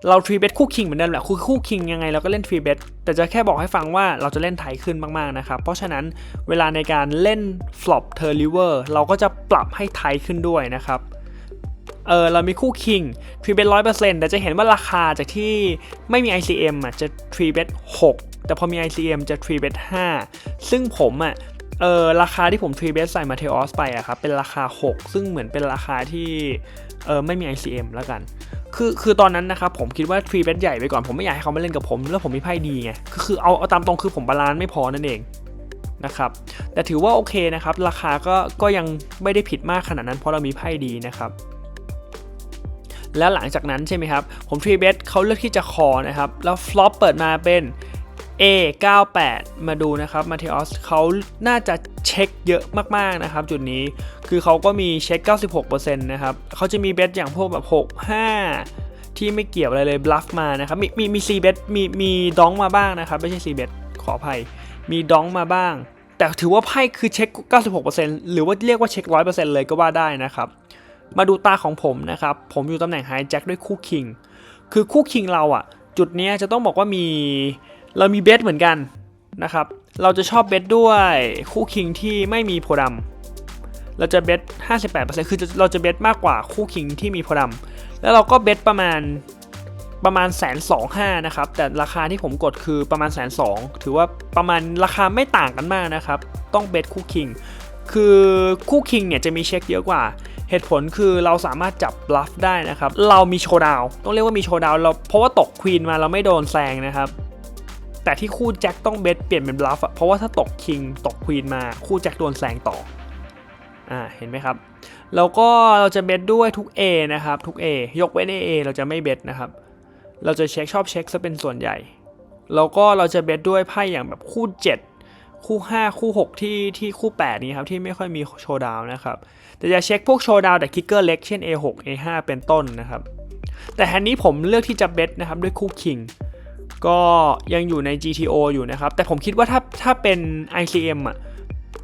เรา 3 bet คู่คิงเหมือนเดิมแหละคู่คิงยังไงเราก็เล่น 3 bet แต่จะแค่บอกให้ฟังว่าเราจะเล่นไทยขึ้นมากๆนะครับเพราะฉะนั้นเวลาในการเล่น flop turn river เราก็จะปรับให้ไทยขึ้นด้วยนะครับเรามีคู่คิง 3 bet 100% แต่จะเห็นว่าราคาจากที่ไม่มี ICM จะ 3 bet 6 แต่พอมี ICM จะ 3 bet 5 ซึ่งผมราคาที่ผม 3 bet ใส่มาเทออสไปครับเป็นราคา6ซึ่งเหมือนเป็นราคาที่ไม่มี ICM แล้วกันคือตอนนั้นนะครับผมคิดว่า3 bet ใหญ่ไปก่อนผมไม่อยากให้เขามาเล่นกับผมแล้วผมมีไพ่ดีไงคือเอาตามตรงคือผมบาลานซ์ไม่พอนั่นเองนะครับแต่ถือว่าโอเคนะครับราคาก็ยังไม่ได้ผิดมากขนาดนั้นเพราะเรามีไพ่ดีนะครับแล้วหลังจากนั้นใช่ไหมครับผม3 bet เขาเลือกที่จะคอนะครับแล้วฟลอปเปิดมาเป็น A98 มาดูนะครับมาเทออสเขาน่าจะเช็คเยอะมากๆนะครับจุดนี้คือเขาก็มีเช็ค 96% นะครับเขาจะมีเบสอย่างพวกแบบ6-5ที่ไม่เกี่ยวอะไรเลยบลัฟมานะครับมีซีเบสมีดองมาบ้างนะครับไม่ใช่ซีเบสขออภัยมีดองมาบ้างแต่ถือว่าไพ่คือเช็ค 96% หรือว่าเรียกว่าเช็ค 100% เลยก็ว่าได้นะครับมาดูตาของผมนะครับผมอยู่ตำแหน่งไฮแจ็คด้วยคู่คิงคือคู่คิงเราจุดนี้จะต้องบอกว่าเรามีเบสเหมือนกันนะครับเราจะชอบเบสด้วยคู่คิงที่ไม่มีโพดำเราจะเบส 58% คือเราจะเบสมากกว่าคู่คิงที่มีโพดำแล้วเราก็เบสประมาณ 125,000 นะครับแต่ราคาที่ผมกดคือประมาณ 120,000 ถือว่าประมาณราคาไม่ต่างกันมากนะครับต้องเบสคู่คิงคือคู่คิงเนี่ยจะมีเช็คเยอะกว่าเหตุผลคือเราสามารถจับบลัฟได้นะครับเรามีโชว์ดาวต้องเรียกว่ามีโชว์ดาวเราเพราะว่าตกควีนมาเราไม่โดนแซงนะครับแต่ที่คู่แจ็คต้องเบสเปลี่ยนเป็นบลัฟเพราะว่าถ้าตกคิงตกควีนมาคู่แจ็คโดนแซงต่อเห็นไหมครับแล้วก็เราจะเบสด้วยทุก A นะครับทุก A ยกเว้น A เราจะไม่เบสนะครับเราจะชอบเช็คซะเป็นส่วนใหญ่แล้วก็เราจะเบสด้วยไพ่อย่างแบบคู่7คู่5คู่6ที่คู่8นี้ครับที่ไม่ค่อยมีโชว์ดาวนะครับแต่จะเช็คพวกโชว์ดาวแต่คิกเกอร์เล็กเช่น A6 A5 เป็นต้นนะครับแต่แฮนด์นี้ผมเลือกที่จะเบสนะครับด้วยคู่คิงก็ยังอยู่ใน GTO อยู่นะครับแต่ผมคิดว่าถ้าเป็น ICM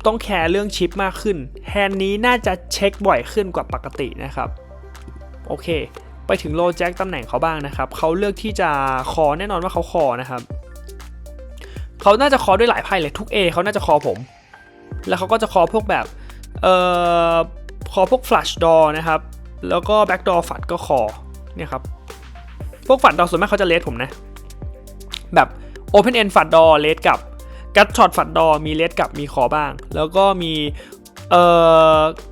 ต้องแคร์เรื่องชิปมากขึ้นแฮนด์นี้น่าจะเช็คบ่อยขึ้นกว่าปกตินะครับโอเคไปถึงโลแจ็คตำแหน่งเขาบ้างนะครับเขาเลือกที่จะคอแน่นอนว่าเขาคอนะครับ เขาน่าจะคอด้วยหลายไพ่เลยทุก A เขาน่าจะคอผม แล้วเขาก็จะคอพวกแบบคอพวก flush draw นะครับแล้วก็ back draw ฝัดก็คอเนี่ยครับพวกฝัดดอส่วนมากเขาจะเลสผมนะแบบ open end ฝัดดอเลสกับกัตช็อตฝัดดอมีเลสกับมีคอบ้างแล้วก็มี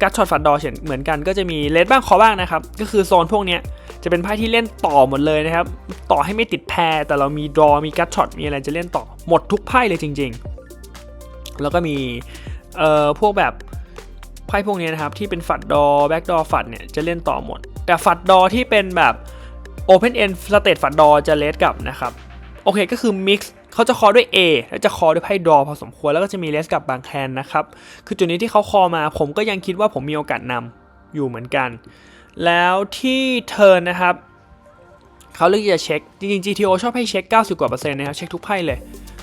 กัตช็อตฝัดดอเหมือนกันก็จะมีเลสบ้างคอบ้างนะครับก็คือโซนพวกเนี้ยจะเป็นไพ่ที่เล่นต่อหมดเลยนะครับต่อให้ไม่ติดแพรแต่เรามีดรอมีกัตช็อตมีอะไรจะเล่นต่อหมดทุกไพ่เลยจริงๆแล้วก็มีพวกแบบไพ่พวกนี้นะครับที่เป็นฝัดดอแบ็กดอฝัดเนี่ยจะเล่นต่อหมดแต่ฝัดดอที่เป็นแบบ Open End State ฝัดดอจะเลสกับนะครับโอเคก็คือ Mix เขาจะคอด้วย A แล้วจะคอด้วยไพ่ดรอพอสมควรแล้วก็จะมีเลสกับบางแคนนะครับคือจุดนี้ที่เขาคอมาผมก็ยังคิดว่าผมมีโอกาสนำอยู่เหมือนกันแล้วที่เทิร์นนะครับเขาเลือกจะเช็คจริงๆ GTO ชอบให้เช็ค90%กว่านะครับเช็คทุกไพ่เลย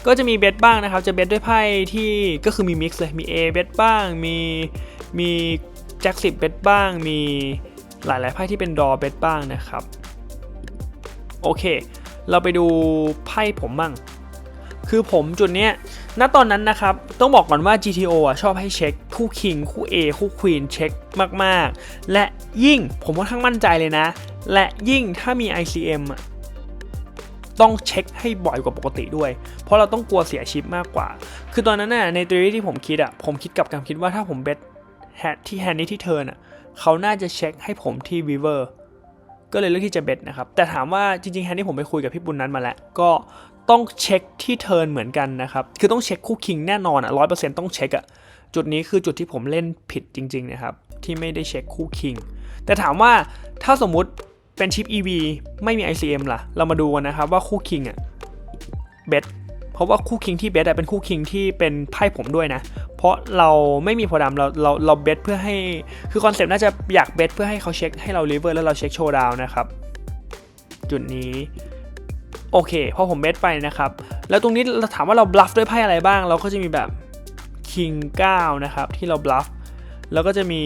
ก็จะมีเบสบ้างนะครับจะเบสด้วยไพ่ที่ก็คือมี Mix เลยมี A เบสบ้างมีแจ็ค10เบสบ้างมีหลายๆไพ่ที่เป็นดรอเบสบ้างนะครับโอเคเราไปดูไพ่ผมบ้างคือผมจุดเนี้ยณตอนนั้นนะครับต้องบอกก่อนว่า GTO ชอบให้เช็คคู่ King คู่ A คู่ Queen เช็คมากๆและยิ่งผมค่อนข้างมั่นใจเลยนะและยิ่งถ้ามี ICM ต้องเช็คให้บ่อยกว่าปกติด้วยเพราะเราต้องกลัวเสียชิปมากกว่าคือตอนนั้นน่ะในทฤษฎีที่ผมคิดผมคิดกับการคิดว่าถ้าผมเบสที่แฮนด์นี้ที่เทิร์นเขาน่าจะเช็คให้ผมที่วีเวอร์ก็เลยเลือกที่จะเบสนะครับแต่ถามว่าจริงๆแฮนด์นี้ผมไปคุยกับพี่ปุณณัทมาแล้วก็ต้องเช็คที่เทิร์นเหมือนกันนะครับคือต้องเช็คคู่คิงแน่นอน100%ต้องเช็คจุดนี้คือจุดที่ผมเล่นผิดจริงๆนะครับที่ไม่ได้เช็คคู่คิงแต่ถามว่าถ้าสมมุติเป็นชิป EV ไม่มี ICM ล่ะเรามาดูกันนะครับว่าคู่คิงเบสเพราะว่าคู่คิงที่เบสเป็นคู่คิงที่เป็นไพ่ผมด้วยนะเพราะเราไม่มีโพดำเราเบสเพื่อให้คือคอนเซปต์น่าจะอยากเบสเพื่อให้เขาเช็คให้เรารีเวิร์สแล้วเราเช็คโชว์ดาวน์นะครับจุดนี้โอเคพอผมเบสไปนะครับแล้วตรงนี้เราถามว่าเราบลัฟด้วยไพ่อะไรบ้างเราก็จะมีแบบ King 9นะครับที่เราบลัฟแล้วก็จะมี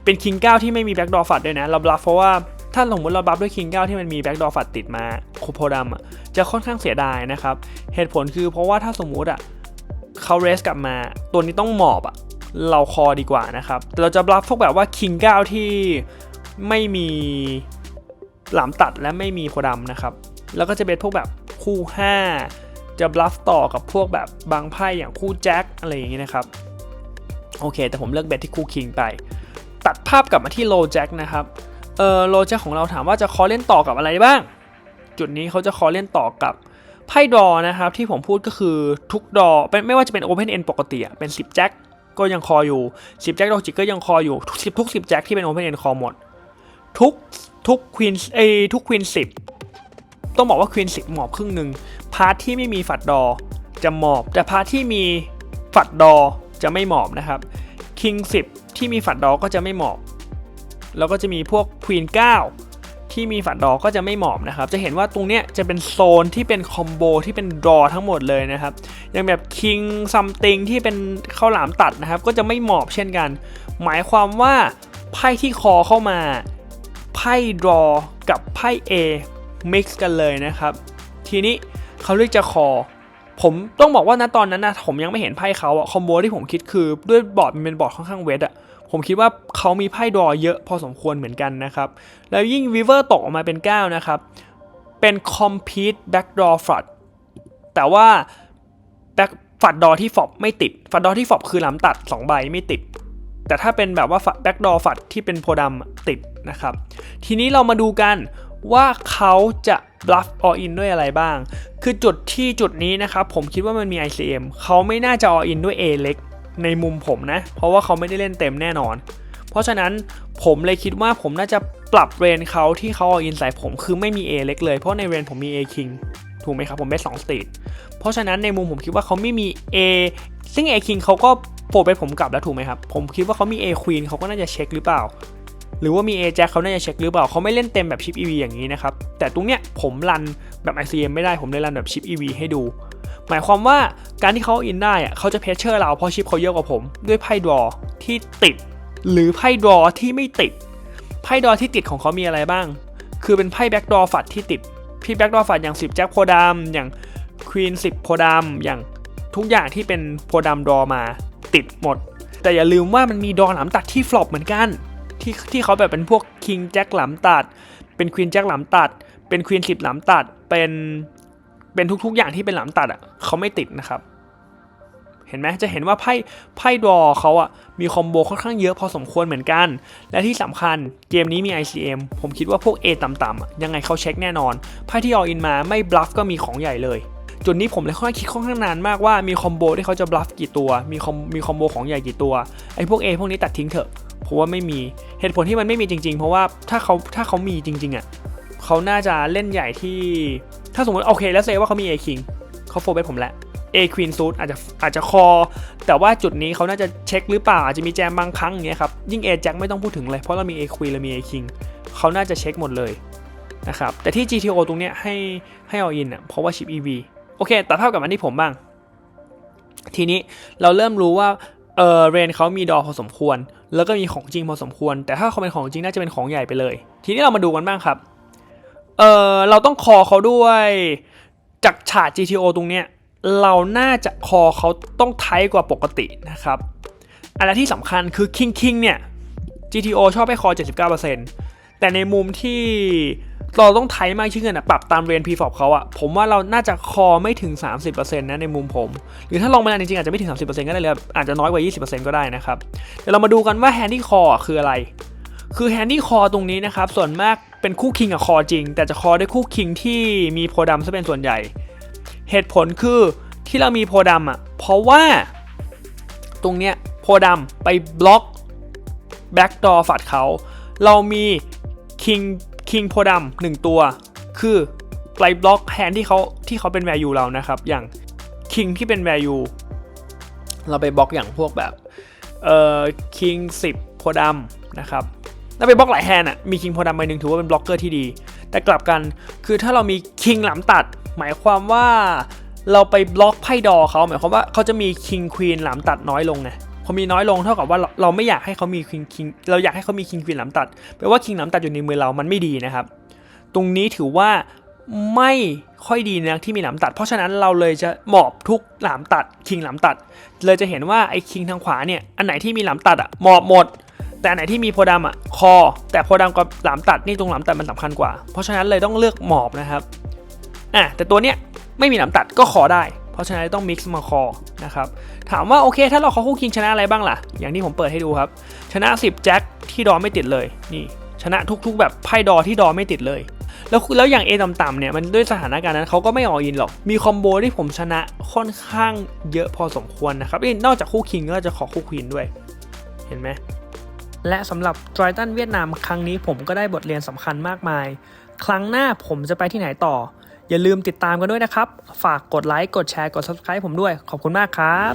เป็น King 9ที่ไม่มีแบ็กดอร์ฟัดด้วยนะเราบลัฟเพราะว่าถ้าสมมติเราบลัฟด้วย King 9ที่มันมีแบ็กดอร์ฟัดติดมาโคโพดำจะค่อนข้างเสียดายนะครับเหตุผลคือเพราะว่าถ้าสมมุติเขาเรสกลับมาตัวนี้ต้องหมอบเราคอดีกว่านะครับแต่เราจะบลัฟพวกแบบว่า King 9ที่ไม่มีหลามตัดและไม่มีโพดำนะครับแล้วก็จะเป็นพวกแบบคู่5จะบลัฟต่อกับพวกแบบบางไพ่อย่างคู่แจ็คอะไรอย่างงี้นะครับโอเคแต่ผมเลือกเบสที่คู่คิงไปตัดภาพกลับมาที่โลแจ็คนะครับโลแจ็คของเราถามว่าจะคอเล่นต่อกับอะไรบ้างจุดนี้เขาจะคอเล่นต่อกับไพ่ดอนะครับที่ผมพูดก็คือทุกดอไม่ว่าจะเป็น Open End ปกติเป็น10แจ็คก็ยังคออยู่10แจ็คดอกจิกก็ยังคออยู่ทุก10แจ็คที่เป็น Open End คอหมดทุกควีนทุกควีน10ต้องบอกว่าควีน10หมอบครึ่งนึงพาร์ทที่ไม่มีฝัดดอจะหมอบแต่พาร์ทที่มีฝัดดอจะไม่หมอบนะครับคิง10ที่มีฝัดดอก็จะไม่หมอบแล้วก็จะมีพวกควีน9ที่มีฝัดดอก็จะไม่หมอบนะครับจะเห็นว่าตรงเนี้ยจะเป็นโซนที่เป็นคอมโบที่เป็นดอทั้งหมดเลยนะครับอย่างแบบคิงซัมติงที่เป็นข้าวหลามตัดนะครับก็จะไม่หมอบเช่นกันหมายความว่าไพ่ที่คอเข้ามาไพ่ดอกับไพ่ A mix กันเลยนะครับทีนี้เขาเลือกจะคอผมต้องบอกว่าณตอนนั้นผมยังไม่เห็นไพ่เขาคอมโบที่ผมคิดคือด้วยบอร์ดมันเป็นบอร์ดค่อนข้างเวทผมคิดว่าเขามีไพ่ดอเยอะพอสมควรเหมือนกันนะครับแล้วยิ่งวีเวอร์ตกออกมาเป็น9นะครับเป็น compete backdoor flush แต่ว่าฝัดดอที่ฟอบไม่ติดฝัดดอที่ฟอบคือหลามตัด2ใบไม่ติดแต่ถ้าเป็นแบบว่าแบ็กดอร์ฝัดที่เป็นโพดำติดนะครับทีนี้เรามาดูกันว่าเขาจะ bluff all in ด้วยอะไรบ้างคือจุดนี้นะครับผมคิดว่ามันมี ICM เขาไม่น่าจะ all inด้วย A เล็กในมุมผมนะเพราะว่าเขาไม่ได้เล่นเต็มแน่นอนเพราะฉะนั้นผมเลยคิดว่าผมน่าจะปรับเรนเขาที่เขา all in ใส่ผมคือไม่มี A เล็กเลยเพราะในเรนผมมี A King ถูกไหมครับผมเบส2 state เพราะฉะนั้นในมุมผมคิดว่าเขาไม่มี A ซึ่ง A King เขาก็โปรเบสผมกลับแล้วถูกไหมครับผมคิดว่าเขามี A Queen เขาก็น่าจะเช็คหรือเปล่าหรือว่ามี A Jack เขาน่าจะเช็คหรือเปล่าเขาไม่เล่นเต็มแบบชิป EV อย่างนี้นะครับแต่ตรงเนี้ยผมรันแบบ ICM ไม่ได้ผมเลยรันแบบชิป EV ให้ดูหมายความว่าการที่เขาอินได้เขาจะเพชเชอร์เราเพราะชิปเขาเยอะกว่าผมด้วยไพ่ดรอที่ติดหรือไพ่ดรอที่ไม่ติดไพ่ดรอที่ติดของเขามีอะไรบ้างคือเป็นไพ่แบ็กดรอฝัดที่ติดพี่แบ็กดรอฝัดอย่าง10แจ็คโพดำอย่างควีน10โพดำอย่าง ทุกอย่างที่เป็นโพธิ์ดำดอมาติดหมดแต่อย่าลืมว่ามันมีดอหลำตัดที่ฟลอปเหมือนกันที่เขาแบบเป็นพวกคิงแจ็คหลำตัดเป็นควีนแจ็คหลำตัดเป็นควีน10หลำตัดเป็นทุกๆอย่างที่เป็นหลำตัดอ่ะเขาไม่ติดนะครับเห็นไหมจะเห็นว่าไพ่ดอเขาอ่ะมีคอมโบค่อนข้างเยอะพอสมควรเหมือนกันและที่สำคัญเกมนี้มี ICM ผมคิดว่าพวก A ต่ำๆยังไงเขาเช็คแน่นอนไพ่ที่ออลอินมาไม่บลัฟก็มีของใหญ่เลยจุดนี้ผมเลยค่อนข้างคิดค่อนข้างนานมากว่ามีคอมโบที่เขาจะบลัฟกี่ตัวมีคอมโบของใหญ่กี่ตัวไอ้พวก A พวกนี้ตัดทิ้งเถอะเพราะว่าไม่มีเหตุผลที่มันไม่มีจริงๆเพราะว่าถ้าเขามีจริงๆอ่ะเขาน่าจะเล่นใหญ่ที่ถ้าสมมติโอเคแล้วเซว่าเขามี A King เขาโฟร์เบสผมแล้วA Queen Suit อาจจะคอแต่ว่าจุดนี้เขาน่าจะเช็คหรือเปล่าอาจจะมีแจมบางครั้งอย่างเงี้ยครับยิ่ง A Jack ไม่ต้องพูดถึงเลยเพราะเรามี A Queen เรามี A King เขาน่าจะเช็คหมดเลยนะครับแต่ที่ GTO ตรงเนี้ยให้เอาอินอ่ะเพราะว่าชิป EV โอเคแต่ภาพกลับมาที่ผมบ้างทีนี้เราเริ่มรู้ว่าเรนเขามีดอพอสมควรแล้วก็มีของจริงพอสมควรแต่ถ้าเขาเป็นของจริงน่าจะเป็นของใหญ่ไปเลยทีนี้เรามาดูกันบ้างครับเราต้องคอเขาด้วยจากฉาก GTO ตรงเนี้ยเราน่าจะคอเขาต้องไทกว่าปกตินะครับอะไรที่สำคัญคือคิงเนี่ย GTO ชอบให้คอ 79% แต่ในมุมที่เราต้องไทมากขึ้นนะปรับตามเรน Preflop เขาอะผมว่าเราน่าจะคอไม่ถึง 30% นะในมุมผมหรือถ้าลงมาจริงๆอาจจะไม่ถึง 30% ก็ได้เลยอาจจะน้อยกว่า 20% ก็ได้นะครับเดี๋ยวเรามาดูกันว่าแฮนดี้คอคืออะไรคือแฮนดี้คอตรงนี้นะครับส่วนมากเป็นคู่คิงกับคอจริงแต่จะคอด้วยคู่คิงที่มีโพดำซะเป็นส่วนใหญ่เหตุผลคือที่เรามีโพดำอ่ะเพราะว่าตรงเนี้ยโพดำไปบล็อกแบ็กดอร์ฝัดเขาเรามีคิงโพดำ1ตัวคือไปบล็อกแฮนด์ที่เขาเป็น value เรานะครับอย่างคิงที่เป็น value เราไปบล็อกอย่างพวกแบบคิง10โพดำนะครับแล้วไปบล็อกหลายแฮนด์อ่ะมีคิงโพดำใบหนึ่งถือว่าเป็นบล็อกเกอร์ที่ดีแต่กลับกันคือถ้าเรามีคิงหลำตัดหมายความว่าเราไปบล็อกไพ่ดอเขาหมายความว่าเขาจะมีคิงควีนหลำตัดน้อยลงไงพอมีน้อยลงเท่ากับว่าเราไม่อยากให้เขามีคิงเราอยากให้เขามีคิงควีนหลำตัดแปลว่าคิงหลำตัดอยู่ในมือเรามันไม่ดีนะครับตรงนี้ถือว่าไม่ค่อยดีนะที่มีหลำตัดเพราะฉะนั้นเราเลยจะหมอบทุกหลำตัดคิงหลำตัดเลยจะเห็นว่าไอ้คิงทางขวาเนี่ยอันไหนที่มีหลำตัดอ่ะหมอบหมดแต่อันไหนที่มีโพดำอ่ะคอแต่โพดำกับหลำตัดนี่ตรงหลำตัดมันสำคัญกว่าเพราะฉะนั้นเลยต้องเลือกหมอบนะครับแต่ตัวเนี้ยไม่มีหลำตัดก็คอได้เพราะฉะนั้นต้องมิกซ์มาคอนะครับถามว่าโอเคถ้าเราคู่คิงชนะอะไรบ้างล่ะอย่างที่ผมเปิดให้ดูครับชนะ10แจ็คที่ดอไม่ติดเลยนี่ชนะทุกๆแบบไพ่ดอที่ดอไม่ติดเลยแล้วอย่าง A ต่ำๆเนี่ยมันด้วยสถานการณ์นั้นเขาก็ไม่ออกอินหรอกมีคอมโบที่ผมชนะค่อนข้างเยอะพอสมควรนะครับนอกจากคู่คิงก็จะขอคู่ควีนด้วยเห็นไหมและสำหรับไททันเวียดนามครั้งนี้ผมก็ได้บทเรียนสำคัญมากมายครั้งหน้าผมจะไปที่ไหนต่ออย่าลืมติดตามกันด้วยนะครับฝากกดไลค์กดแชร์กด Subscribe ผมด้วยขอบคุณมากครับ